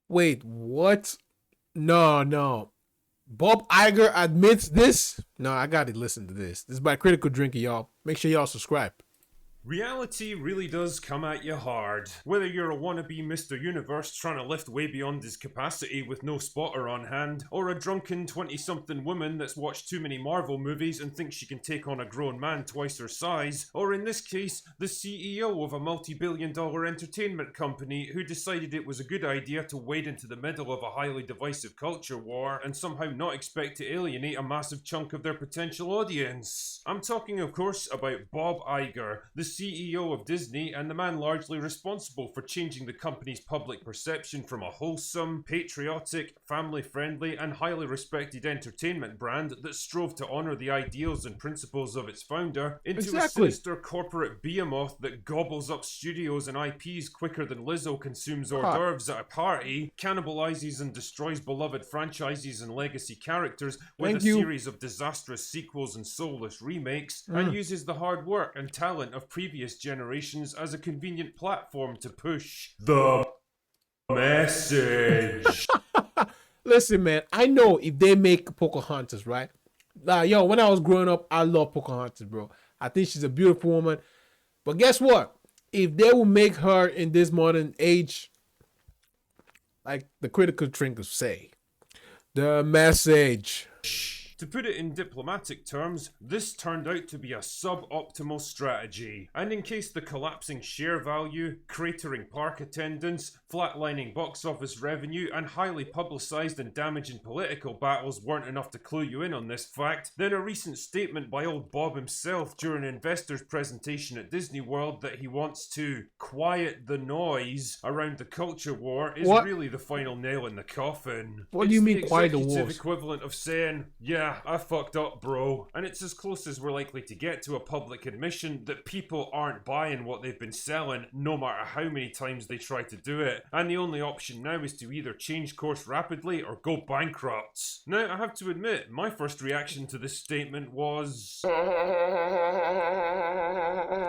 Wait, what? No, no. Bob Iger admits this? No, I gotta listen to this. This is by Critical Drinker, y'all. Make sure y'all subscribe. Reality really does come at you hard. Whether you're a wannabe Mr. Universe trying to lift way beyond his capacity with no spotter on hand, or a drunken 20-something woman that's watched too many Marvel movies and thinks she can take on a grown man twice her size, or in this case, the CEO of a multi-billion-dollar entertainment company who decided it was a good idea to wade into the middle of a highly divisive culture war and somehow not expect to alienate a massive chunk of their potential audience. I'm talking, of course, about Bob Iger, the CEO of Disney and the man largely responsible for changing the company's public perception from a wholesome, patriotic, family-friendly and highly respected entertainment brand that strove to honour the ideals and principles of its founder into a sinister corporate behemoth that gobbles up studios and IPs quicker than Lizzo consumes hors d'oeuvres at a party, cannibalizes and destroys beloved franchises and legacy characters with a series of disastrous sequels and soulless remakes, and uses the hard work and talent of previous generations as a convenient platform to push the message. Listen, man, I know if they make Pocahontas, right? Yo, when I was growing up, I love Pocahontas, bro. I think she's a beautiful woman. But guess what? If they will make her in this modern age, like the critical drinkers say, the message. To put it in diplomatic terms, this turned out to be a suboptimal strategy, and in case the collapsing share value, cratering park attendance, flatlining box office revenue, and highly publicised and damaging political battles weren't enough to clue you in on this fact, then a recent statement by old Bob himself during an investor's presentation at Disney World that he wants to quiet the noise around the culture war is really the final nail in the coffin. What do you mean quiet the wars? It's the equivalent of saying, yeah, I fucked up, bro. And it's as close as we're likely to get to a public admission that people aren't buying what they've been selling, no matter how many times they try to do it. And the only option now is to either change course rapidly or go bankrupt. Now, I have to admit, my first reaction to this statement was...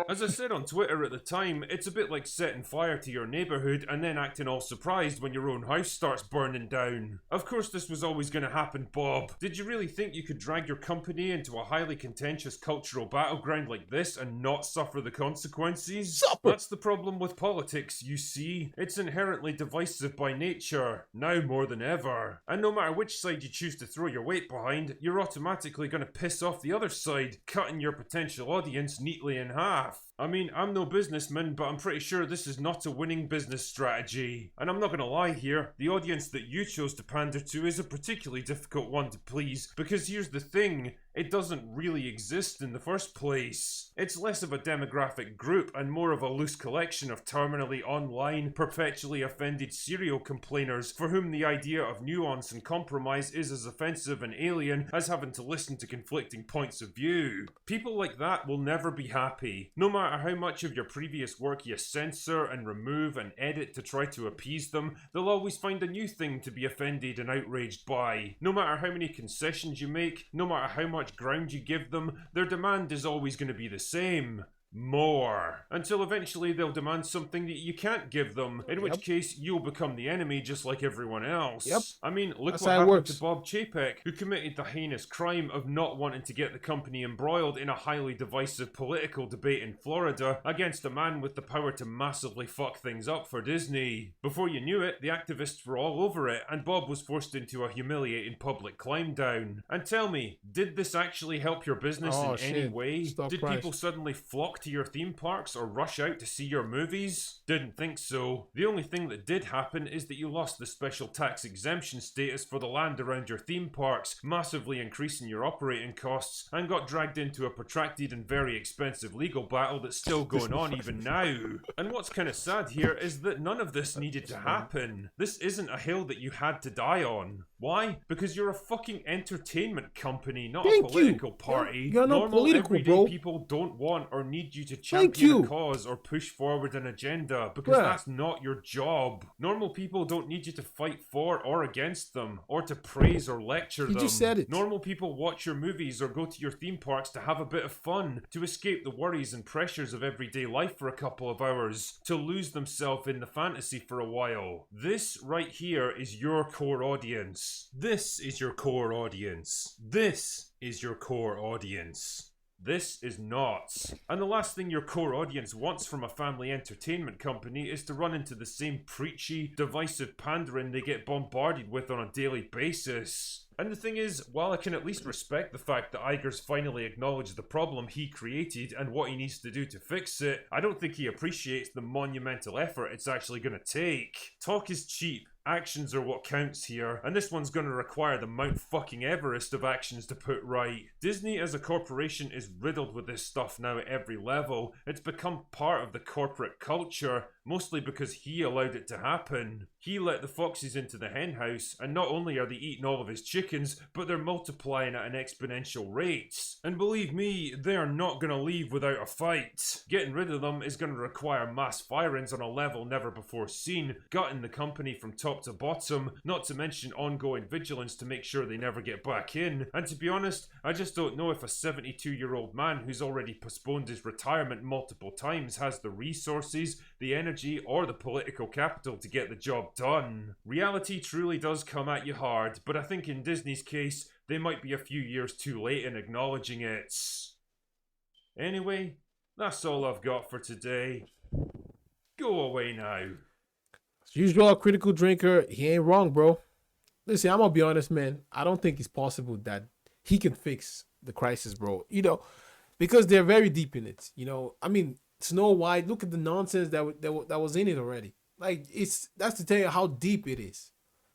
As I said on Twitter at the time, it's a bit like setting fire to your neighbourhood and then acting all surprised when your own house starts burning down. Of course this was always going to happen, Bob. Did you really think you could drag your company into a highly contentious cultural battleground like this and not suffer the consequences? That's the problem with politics, you see. It's inherently divisive by nature, now more than ever. And no matter which side you choose to throw your weight behind, you're automatically going to piss off the other side, cutting your potential audience neatly in half. I mean, I'm no businessman, but I'm pretty sure this is not a winning business strategy. And I'm not gonna lie here, the audience that you chose to pander to is a particularly difficult one to please, because here's the thing, it doesn't really exist in the first place. It's less of a demographic group and more of a loose collection of terminally online, perpetually offended serial complainers for whom the idea of nuance and compromise is as offensive and alien as having to listen to conflicting points of view. People like that will never be happy, no matter how much of your previous work you censor and remove and edit to try to appease them, they'll always find a new thing to be offended and outraged by. No matter how many concessions you make, no matter how much ground you give them, their demand is always going to be the same. More. Until eventually they'll demand something that you can't give them, in which case you'll become the enemy just like everyone else. I mean, look what happened to Bob Chapek, who committed the heinous crime of not wanting to get the company embroiled in a highly divisive political debate in Florida against a man with the power to massively fuck things up for Disney. Before you knew it, the activists were all over it, and Bob was forced into a humiliating public climb down. And tell me, did this actually help your business in any way? Did people suddenly flock to your theme parks or rush out to see your movies? Didn't think so. The only thing that did happen is that you lost the special tax exemption status for the land around your theme parks, massively increasing your operating costs, and got dragged into a protracted and very expensive legal battle that's still going on even now. And what's kind of sad here is that none of this needed to happen. This isn't a hill that you had to die on. Why? Because you're a fucking entertainment company, not a Thank you. political party. You're not Normal, political, everyday bro. people don't want or need you to Thank champion a you. cause or push forward an agenda, because Bruh. that's not your job. Normal people don't need you to fight for or against them, or to praise or lecture You them. just said it. Normal people watch your movies or go to your theme parks to have a bit of fun, to escape the worries and pressures of everyday life for a couple of hours, to lose themselves in the fantasy for a while. This right here is your core audience. This is your core audience. This is your core audience. This is not. And the last thing your core audience wants from a family entertainment company is to run into the same preachy, divisive pandering they get bombarded with on a daily basis. And the thing is, while I can at least respect the fact that Iger's finally acknowledged the problem he created and what he needs to do to fix it, I don't think he appreciates the monumental effort it's actually going to take. Talk is cheap. Actions are what counts here, and this one's gonna require the Mount fucking Everest of actions to put right. Disney as a corporation is riddled with this stuff now at every level. It's become part of the corporate culture, mostly because he allowed it to happen. He let the foxes into the hen house, and not only are they eating all of his chickens, but they're multiplying at an exponential rate. And believe me, they are not gonna leave without a fight. Getting rid of them is gonna require mass firings on a level never before seen, gutting the company from top to bottom, not to mention ongoing vigilance to make sure they never get back in. And to be honest, I just don't know if a 72-year-old man who's already postponed his retirement multiple times has the resources, the energy, or the political capital to get the job done. Reality truly does come at you hard, but I think in Disney's case, they might be a few years too late in acknowledging it. Anyway, that's all I've got for today. Go away now. As usual, critical drinker, he ain't wrong, bro. Listen, I'm gonna be honest, man. I don't think it's possible that he can fix the crisis, bro. You know, because they're very deep in it. You know, I mean, Snow White. Look at the nonsense that was in it already. Like, that's to tell you how deep it is.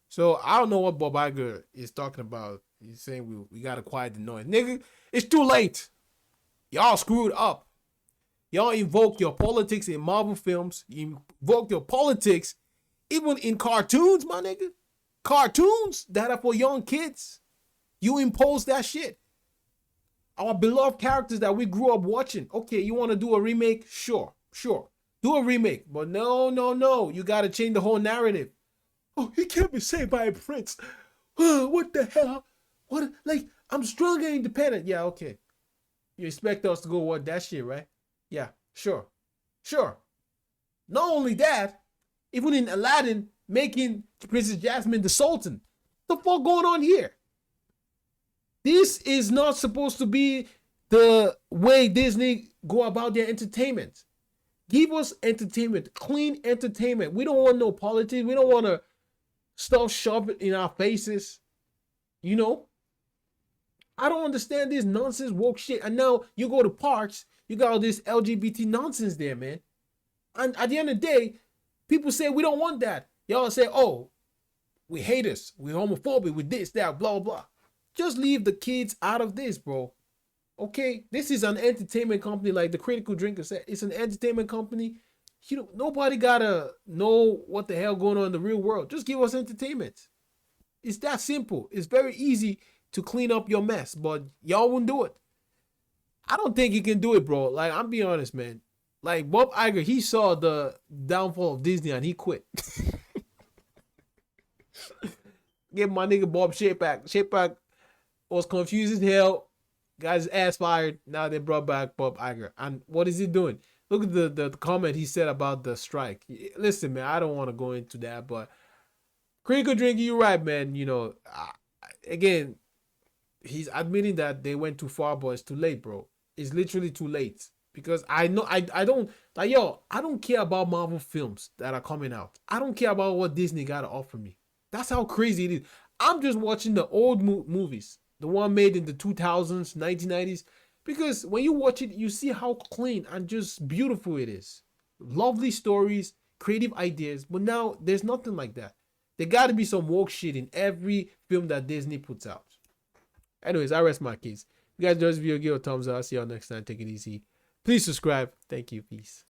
So I don't know what Bob Iger is talking about. He's saying we gotta quiet the noise, nigga. It's too late. Y'all screwed up. Y'all invoke your politics in Marvel films. You invoke your politics even in cartoons, my nigga. Cartoons that are for young kids. You impose that shit. Our beloved characters that we grew up watching. Okay, you want to do a remake? Sure. Do a remake. But no. You got to change the whole narrative. Oh, he can't be saved by a prince. What the hell? What? Like, I'm strong and independent. Yeah, okay. You expect us to go watch that shit, right? Yeah, sure. Not only that, even in Aladdin, making Princess Jasmine the Sultan. What the fuck going on here? This is not supposed to be the way Disney go about their entertainment. Give us entertainment, clean entertainment. We don't want no politics. We don't want to stuff shoved in our faces. You know? I don't understand this nonsense woke shit. And now you go to parks, you got all this LGBT nonsense there, man. And at the end of the day, people say we don't want that. Y'all say, oh, we hate us. We're homophobic with this, that, blah, blah. Just leave the kids out of this, bro. Okay? This is an entertainment company, like the Critical Drinker said. It's an entertainment company. You know, nobody gotta know what the hell going on in the real world. Just give us entertainment. It's that simple. It's very easy to clean up your mess, but y'all won't do it. I don't think he can do it, bro. Like, I'm being honest, man. Like, Bob Iger, he saw the downfall of Disney and he quit. Give my nigga Bob Chapek. Chapek was confused as hell. Got his ass fired. Now they brought back Bob Iger. And what is he doing? Look at the comment he said about the strike. Listen, man, I don't want to go into that, but Critical Drinker, you're right, man. You know, again, he's admitting that they went too far, but it's too late, bro. It's literally too late. Because I know, I don't, like, yo, I don't care about Marvel films that are coming out. I don't care about what Disney got to offer me. That's how crazy it is. I'm just watching the old movies. The one made in the 2000s, 1990s. Because when you watch it, you see how clean and just beautiful it is. Lovely stories, creative ideas. But now, there's nothing like that. There got to be some woke shit in every film that Disney puts out. Anyways, I rest my case. If you guys enjoyed this video, give it a thumbs up. I'll see y'all next time. Take it easy. Please subscribe. Thank you. Peace.